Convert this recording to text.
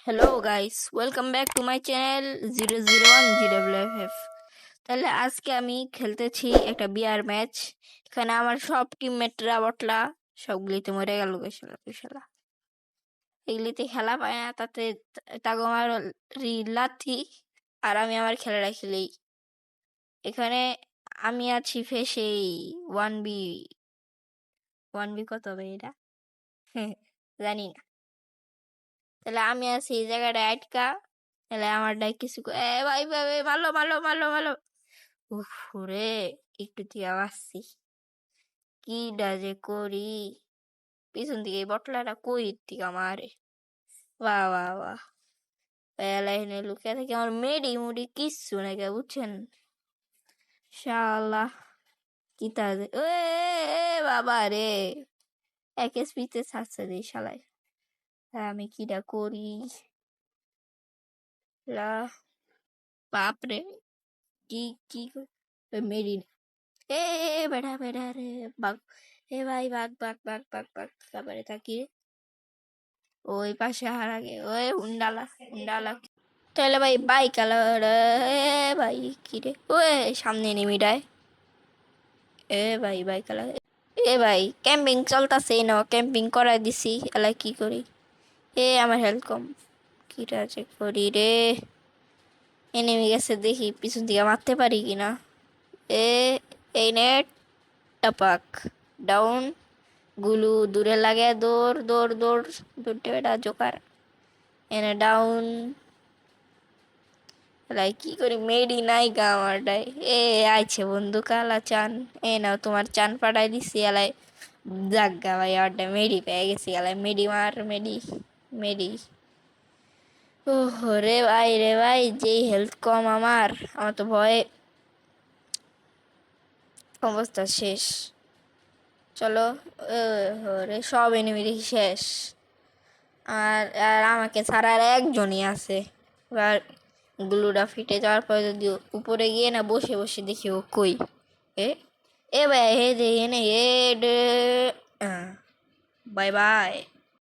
Hello guys, welcome back to my channel 001 GWFF। তাহলে আজকে আমি খেলতেছি একটা বিয়ার ম্যাচ। এখানে আমার সব টিমমেটরা বটলা, সবগুলিতে মরে গেল শালা। এগুলিতে খেলা পায় না, তাতে তাগো আমার লাথি। আর আমি আমার খেলাটা খেলেই। এখানে আমি আছি ফেসেই 1v 1v কত হবে এটা জানি না। তাহলে আমি আছি এই জায়গাটায় আটকা। তাহলে আমার ডাই কিছু ভাই ভাই মালো মালো মালো মালো। উফ রে, একটু দিয়ে আসছি, কি ডাজে করি। পিছন দিকে এই বটলাটা কই দিকে আমারে। বাহ বাহ বাহ, লাইনে লুকিয়ে থাকে আমার মেডি মুডি কিচ্ছু নাকি, বুঝছেন শালা। কি তা বাবা রে, এক এসপিতে ছাড়ছে রে শালায়। আমি কিটা করি লা, বাপ রে, কি কি মেডি। এ বেটা বেটা রে, বাঘ। এ ভাই বাঘ বাঘ বাঘ বাঘ বাঘ, তারপরে তাকিয়ে ওই পাশে হার আগে ওই হুন্ডালা হুন্ডালা। তাহলে ভাই বাইক আলা ভাই, কি রে ওই সামনে নেমিডায়। এ ভাই বাইক আলা। এ ভাই ক্যাম্পিং চলতেছে না, ক্যাম্পিং করাই দিছি, এলা কি করি। আমার হেলথ কম, কিটা যে করি রে। এনিমি গেছে, দেখি পিছন দিকে মারতে পারি কিনা। এ এই নেট টাপাক ডাউন। গুলু দূরে লাগে, দৌড় দৌড় দৌড় দৌড়তে বেটা জোকার। এনে ডাউন। লাই কি করি, মেডি নাই গা আমারটাই। আইছে বন্ধু কালা চান। নাও তোমার চান পাঠাই দিছি এলাই। যাক গা ভাই, আমারটা মেডি পেয়ে গেছি এলাই। মেডি মার মেডি মেডি। ও রে ভাই, যেই হেলথ কম আমার আমার তো ভয়ে অবস্থা শেষ। চলো, রে সব এনিমি দেখি শেষ। আর আর আমাকে ছাড়া আর একজনই আছে। এবার গ্লুটা ফিটে যাওয়ার পরে যদি উপরে গিয়ে না বসে বসে দেখি ও কই। এ এ ভাই হে যে এনে এ বাই বাই।